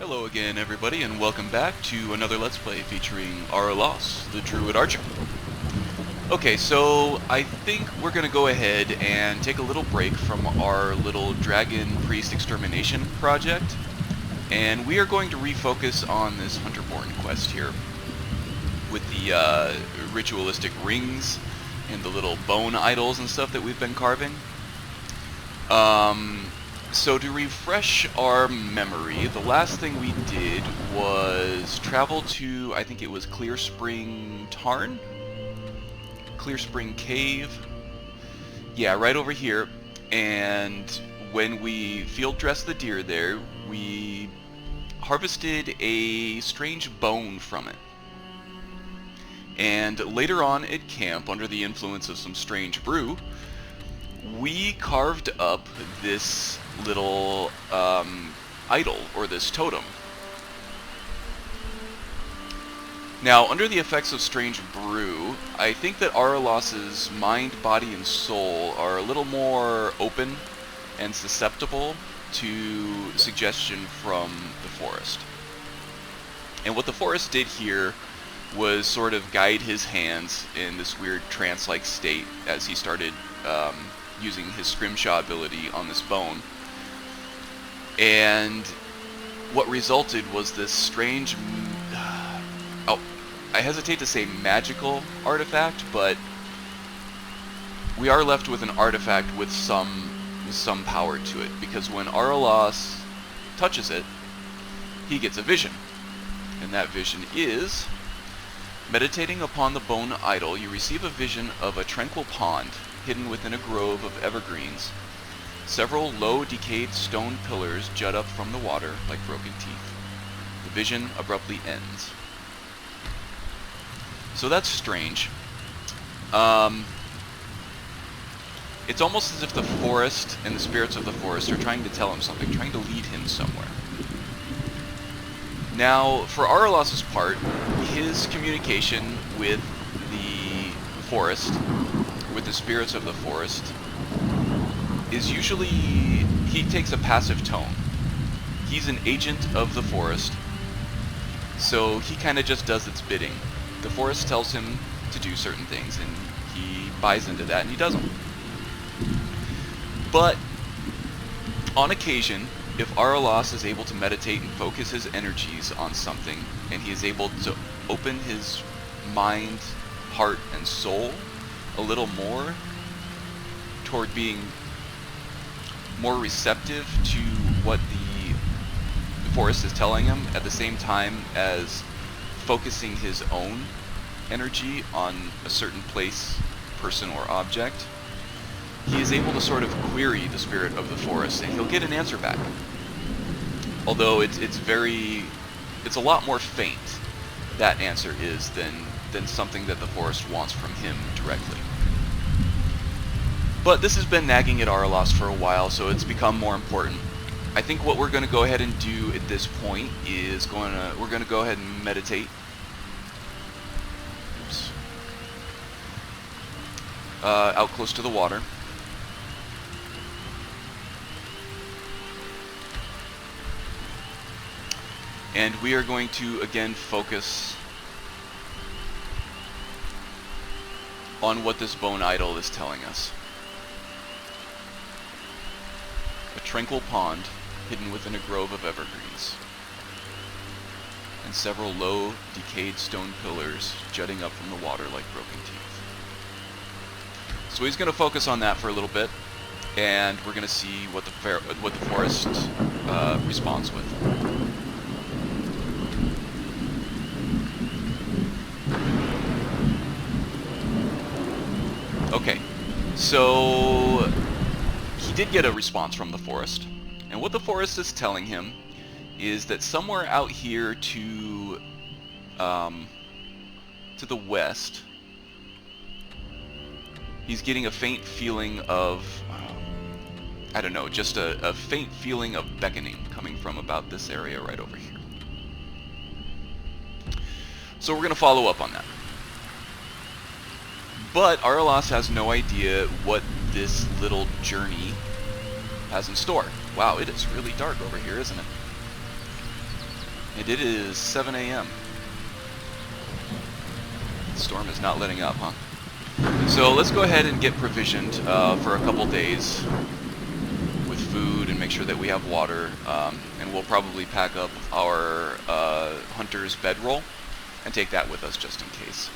Hello again, everybody, and welcome back to another Let's Play featuring Araelas, the Druid Archer. Okay, so I think we're going to go ahead and take a little break from our little Dragon Priest Extermination project, and we are going to refocus on this Hunterborn quest here, with the ritualistic rings and the little bone idols and stuff that we've been carving. So to refresh our memory, the last thing we did was travel to, I think it was Clear Spring Tarn? Clear Spring Cave? Yeah, right over here. And when we field dressed the deer there, we harvested a strange bone from it. And later on at camp, under the influence of some strange brew, we carved up this little idol, or this totem. Now, under the effects of strange brew, I think that Araelas' mind, body, and soul are a little more open and susceptible to suggestion from the forest. And what the forest did here was sort of guide his hands in this weird trance-like state as he started using his scrimshaw ability on this bone. And what resulted was this strange, I hesitate to say magical artifact, but we are left with an artifact with some power to it, because when Araelas touches it, he gets a vision. And that vision is: meditating upon the bone idol, you receive a vision of a tranquil pond hidden within a grove of evergreens. Several low, decayed stone pillars jut up from the water like broken teeth. The vision abruptly ends. So that's strange. It's almost as if the forest and the spirits of the forest are trying to tell him something, trying to lead him somewhere. Now, for Araelas' part, his communication with the forest, with the spirits of the forest, is usually, he takes a passive tone. He's an agent of the forest, so he kind of just does its bidding. The forest tells him to do certain things, and he buys into that, and he does them. But, on occasion, if Araelas is able to meditate and focus his energies on something, and he is able to open his mind, heart, and soul a little more toward being more receptive to what the forest is telling him, at the same time as focusing his own energy on a certain place, person, or object, he is able to sort of query the spirit of the forest, and he'll get an answer back. Although it's a lot more faint, that answer is, than something that the forest wants from him directly. But this has been nagging at Araelas for a while, so it's become more important. I think what we're going to go ahead and do at this point is we're going to go ahead and meditate. Oops. Out close to the water. And we are going to again focus on what this bone idol is telling us. A tranquil pond hidden within a grove of evergreens, and several low, decayed stone pillars jutting up from the water like broken teeth. So he's going to focus on that for a little bit, and we're going to see what the forest responds with. Okay, so he did get a response from the forest, and what the forest is telling him is that somewhere out here to the west, he's getting a faint feeling of, I don't know, just a faint feeling of beckoning coming from about this area right over here. So we're going to follow up on that. But Araelas has no idea what this little journey has in store. Wow, it is really dark over here, isn't it? And it is 7 a.m. The storm is not letting up, huh? So let's go ahead and get provisioned for a couple days with food and make sure that we have water. And we'll probably pack up our hunter's bedroll and take that with us just in case.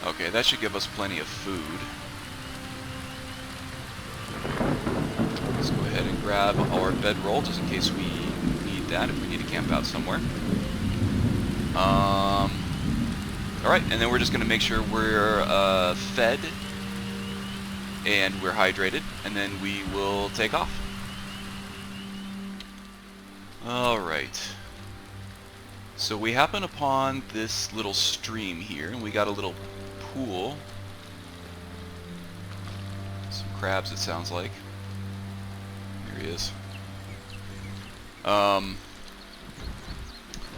Okay, that should give us plenty of food. Let's go ahead and grab our bedroll just in case we need that, if we need to camp out somewhere. Alright, and then we're just going to make sure we're fed and we're hydrated, and then we will take off. Alright. So we happen upon this little stream here, and we got a little pool. Some crabs, it sounds like. There he is.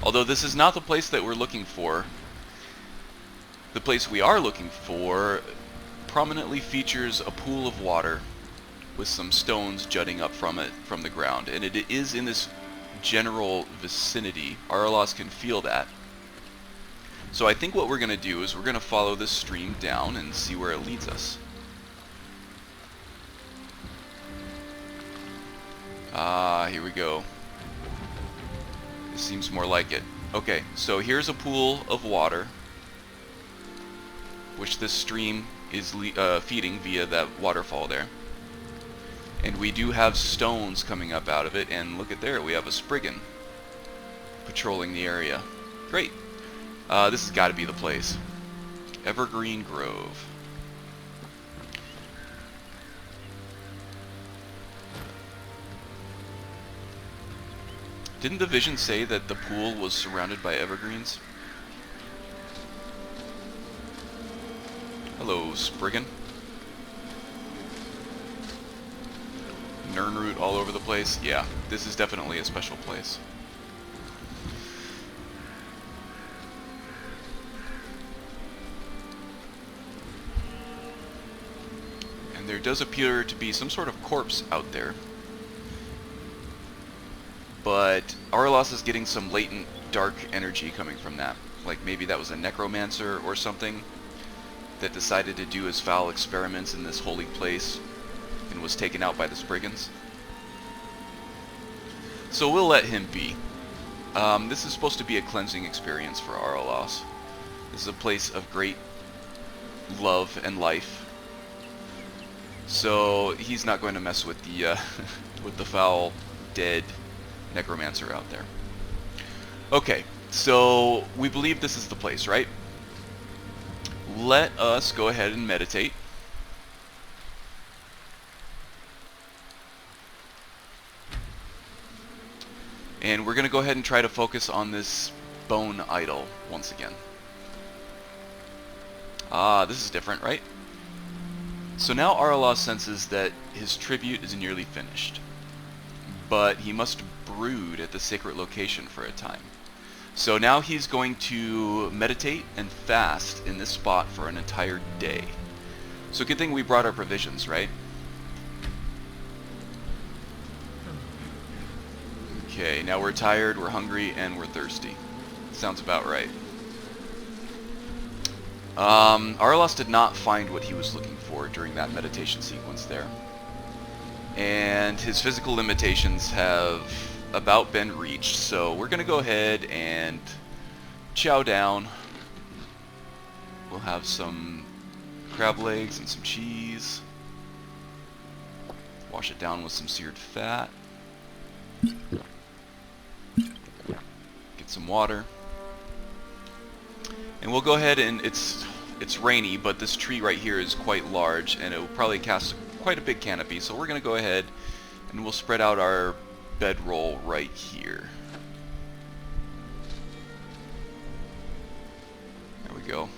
Although this is not the place that we're looking for. The place we are looking for prominently features a pool of water with some stones jutting up from it, from the ground. And it is in this general vicinity. Araelas can feel that. So I think what we're going to do is we're going to follow this stream down and see where it leads us. Ah, here we go. This seems more like it. Okay, so here's a pool of water, which this stream is feeding via that waterfall there. And we do have stones coming up out of it, and look at there, we have a Spriggan patrolling the area. Great. This has got to be the place. Evergreen Grove. Didn't the vision say that the pool was surrounded by evergreens? Hello, Spriggan. Nernroot all over the place. Yeah, this is definitely a special place. And there does appear to be some sort of corpse out there. But Araelas is getting some latent dark energy coming from that. Like maybe that was a necromancer or something that decided to do his foul experiments in this holy place and was taken out by the Spriggans. So we'll let him be. This is supposed to be a cleansing experience for Araelas. This is a place of great love and life. So he's not going to mess with the with the foul, dead necromancer out there. Okay, so we believe this is the place, right? Let us go ahead and meditate. And we're going to go ahead and try to focus on this bone idol once again. Ah, this is different, right? So now Araelas senses that his tribute is nearly finished, but he must brood at the sacred location for a time. So now he's going to meditate and fast in this spot for an entire day. So good thing we brought our provisions, right? Okay, now we're tired, we're hungry, and we're thirsty. Sounds about right. Araelas did not find what he was looking for during that meditation sequence there. And his physical limitations have about been reached, so we're going to go ahead and chow down. We'll have some crab legs and some cheese. Wash it down with some seared fat. Get some water. And we'll go ahead and it's rainy, but this tree right here is quite large and it will probably cast quite a big canopy, so we're going to go ahead and we'll spread out our bedroll right here. There we go.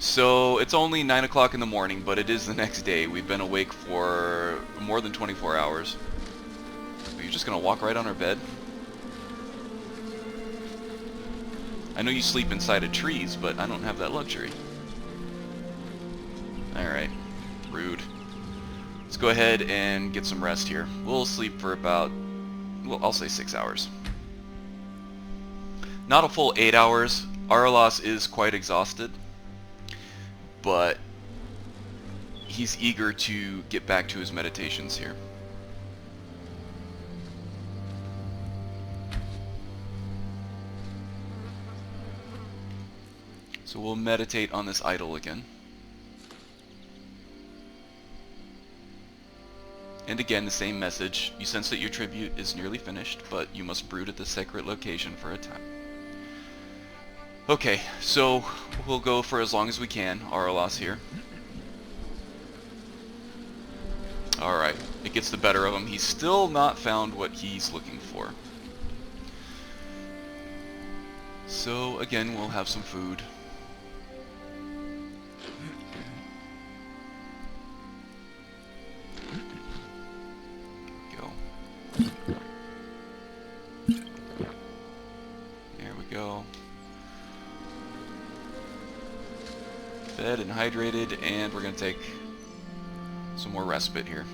So it's only 9 o'clock in the morning, but it is the next day. We've been awake for more than 24 hours. Are you just gonna walk right on our bed? I know you sleep inside of trees, but I don't have that luxury. Alright. Rude. Let's go ahead and get some rest here. We'll sleep for about, well, I'll say 6 hours. Not a full 8 hours. Araelas is quite exhausted, but he's eager to get back to his meditations here. So we'll meditate on this idol again. And again, the same message. You sense that your tribute is nearly finished, but you must brood at the sacred location for a time. Okay, so we'll go for as long as we can. Araelas here. Alright, it gets the better of him. He's still not found what he's looking for. So again, we'll have some food. There we go. Fed and hydrated, and we're going to take some more respite here.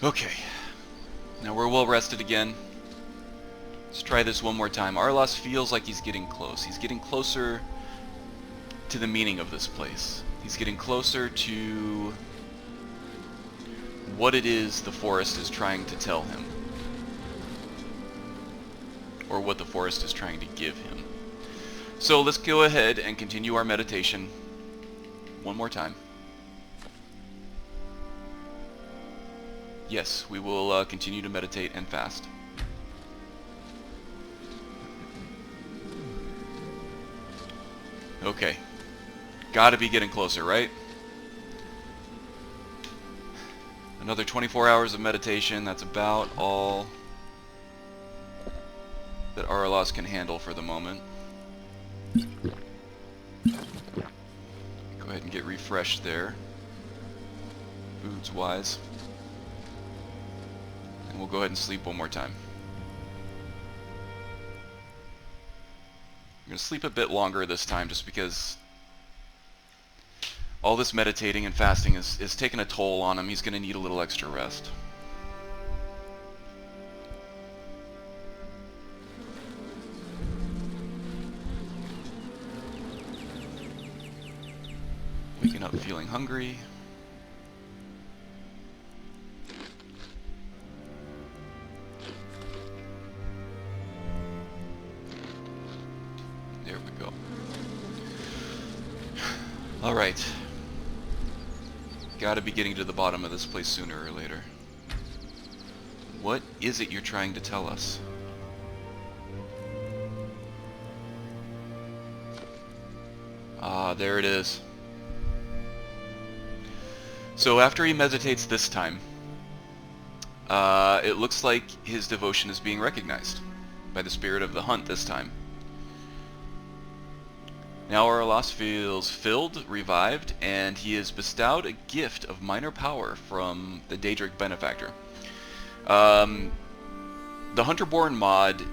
Okay, now we're well rested again. Let's try this one more time. Araelas feels like he's getting close. He's getting closer to the meaning of this place. He's getting closer to what it is the forest is trying to tell him, or what the forest is trying to give him. So let's go ahead and continue our meditation one more time. Yes, we will continue to meditate and fast. Okay. Gotta be getting closer, right? Another 24 hours of meditation. That's about all that Araelas can handle for the moment. Go ahead and get refreshed there, foods-wise. And we'll go ahead and sleep one more time. I'm going to sleep a bit longer this time just because all this meditating and fasting is taking a toll on him. He's going to need a little extra rest. Waking up feeling hungry. There we go. Alright. Gotta be getting to the bottom of this place sooner or later. What is it you're trying to tell us? Ah, there it is. So after he meditates this time, it looks like his devotion is being recognized by the spirit of the hunt this time. Now Araelas feels filled, revived, and he is bestowed a gift of minor power from the Daedric benefactor. The Hunterborn mod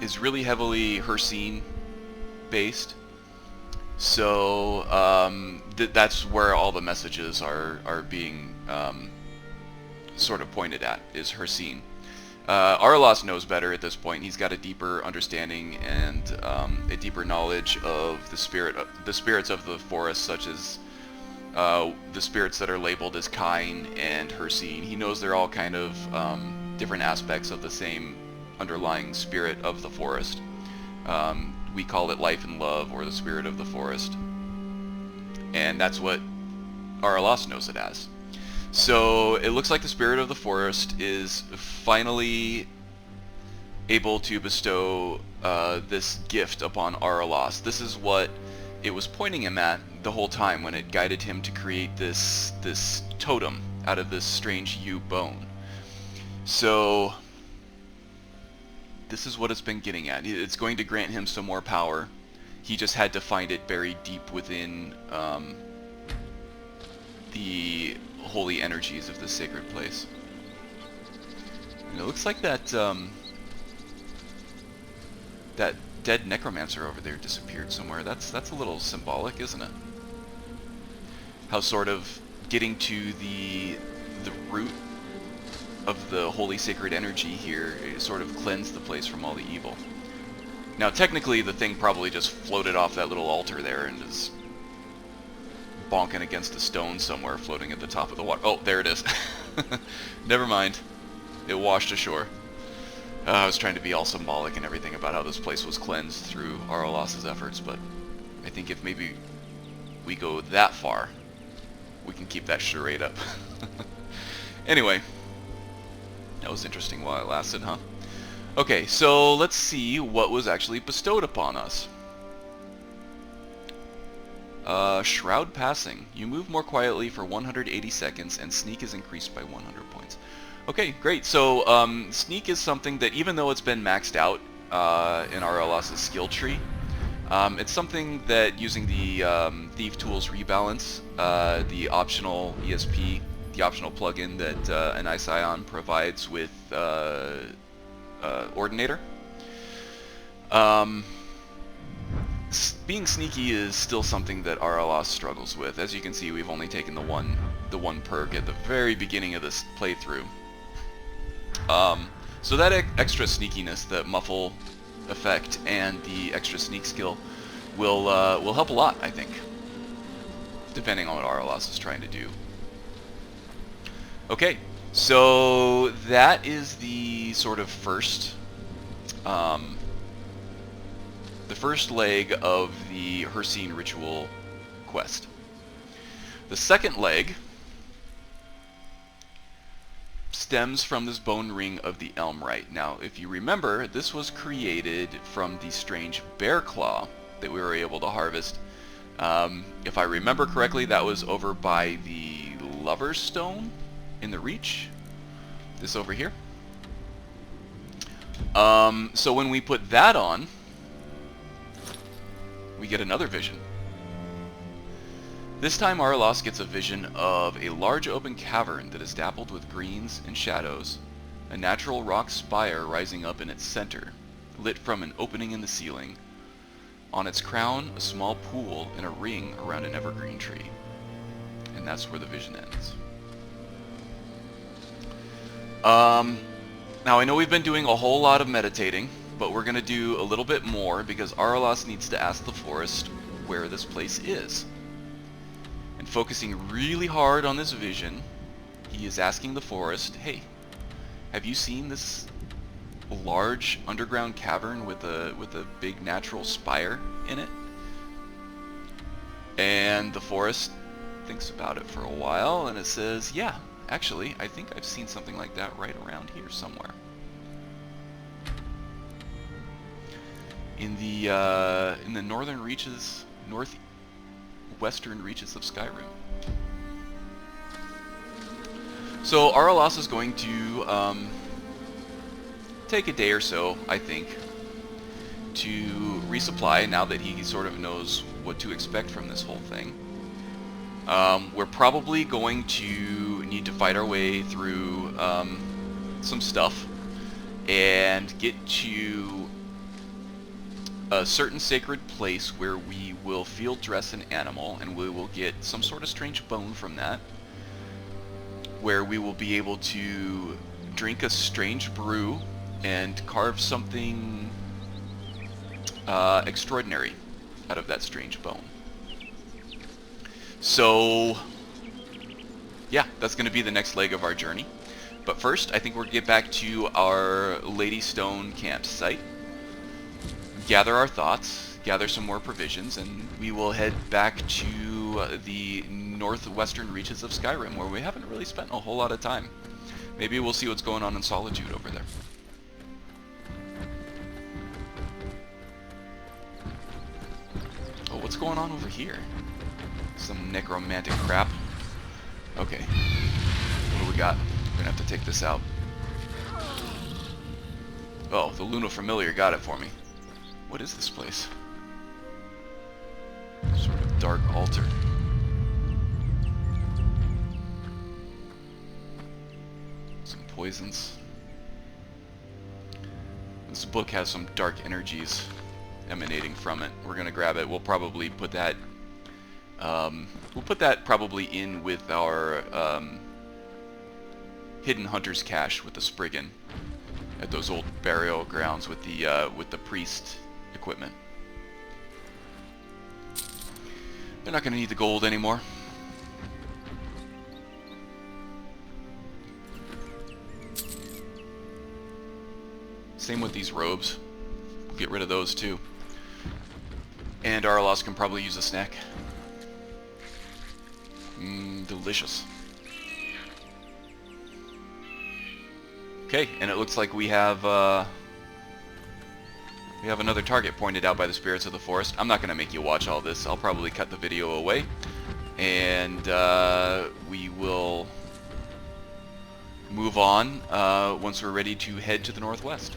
is really heavily Hircine based, so that's where all the messages are being sort of pointed at, is Hircine. Araelas knows better at this point. He's got a deeper understanding and a deeper knowledge of the spirits of the forest, such as the spirits that are labeled as Kine and Hircine. He knows they're all kind of different aspects of the same underlying spirit of the forest. We call it life and love, or the spirit of the forest, and that's what Araelas knows it as. So it looks like the spirit of the forest is finally able to bestow this gift upon Araelas. This is what it was pointing him at the whole time when it guided him to create this totem out of this strange yew bone. So this is what it's been getting at. It's going to grant him some more power. He just had to find it buried deep within the holy energies of the sacred place. And it looks like that that dead necromancer over there disappeared somewhere. That's a little symbolic, isn't it? How sort of getting to the root of the holy sacred energy here sort of cleansed the place from all the evil. Now, technically, the thing probably just floated off that little altar there and is bonking against a stone somewhere floating at the top of the water. Oh, there it is. Never mind. It washed ashore. I was trying to be all symbolic and everything about how this place was cleansed through Araelas' efforts, but I think if maybe we go that far, we can keep that charade up. Anyway, that was interesting while it lasted, huh? Okay, so let's see what was actually bestowed upon us. Shroud Passing. You move more quietly for 180 seconds, and Sneak is increased by 100 points. Okay, great. So, Sneak is something that, even though it's been maxed out in Araelas' skill tree, it's something that using the Thief Tools Rebalance, the optional ESP, the optional plugin that an Ision provides with Ordinator, being sneaky is still something that Araelas struggles with. As you can see, we've only taken the one perk at the very beginning of this playthrough. So that extra sneakiness, the muffle effect, and the extra sneak skill will help a lot, I think, depending on what Araelas is trying to do. Okay, so that is the sort of first leg of the Hircine Ritual quest. The second leg stems from this bone ring of the Yew Rite. Now, if you remember, this was created from the strange bear claw that we were able to harvest. If I remember correctly, that was over by the Lover's Stone in the Reach. This over here. So when we put that on, we get another vision. This time Araelas gets a vision of a large open cavern that is dappled with greens and shadows, a natural rock spire rising up in its center, lit from an opening in the ceiling. On its crown, a small pool and a ring around an evergreen tree. And that's where the vision ends. Now I know we've been doing a whole lot of meditating, but we're going to do a little bit more because Araelas needs to ask the forest where this place is. And focusing really hard on this vision, he is asking the forest, hey, have you seen this large underground cavern with a big natural spire in it? And the forest thinks about it for a while, and it says, yeah, actually, I think I've seen something like that right around here somewhere. In the northern reaches, northwestern reaches of Skyrim. So Araelas is going to take a day or so, I think, to resupply now that he sort of knows what to expect from this whole thing. We're probably going to need to fight our way through some stuff and get to a certain sacred place where we will field dress an animal, and we will get some sort of strange bone from that, where we will be able to drink a strange brew and carve something extraordinary out of that strange bone. So yeah, that's going to be the next leg of our journey. But first, I think we'll get back to our Lady Stone campsite, gather our thoughts, gather some more provisions, and we will head back to the northwestern reaches of Skyrim, where we haven't really spent a whole lot of time. Maybe we'll see what's going on in Solitude over there. Oh, What's going on over here? Some necromantic crap. Okay. What do we got? We're gonna have to take this out. Oh, the Luna Familiar got it for me. What is this place? Sort of dark altar. Some poisons. This book has some dark energies emanating from it. We're gonna grab it. We'll probably put that. We'll put that probably in with our hidden hunter's cache with the Spriggan at those old burial grounds with the priest equipment. They're not gonna need the gold anymore. Same with these robes. We'll get rid of those too. And Araelas can probably use a snack. Delicious. Okay, and it looks like we have another target pointed out by the spirits of the forest. I'm not going to make you watch all this. I'll probably cut the video away, and we will move on once we're ready to head to the northwest.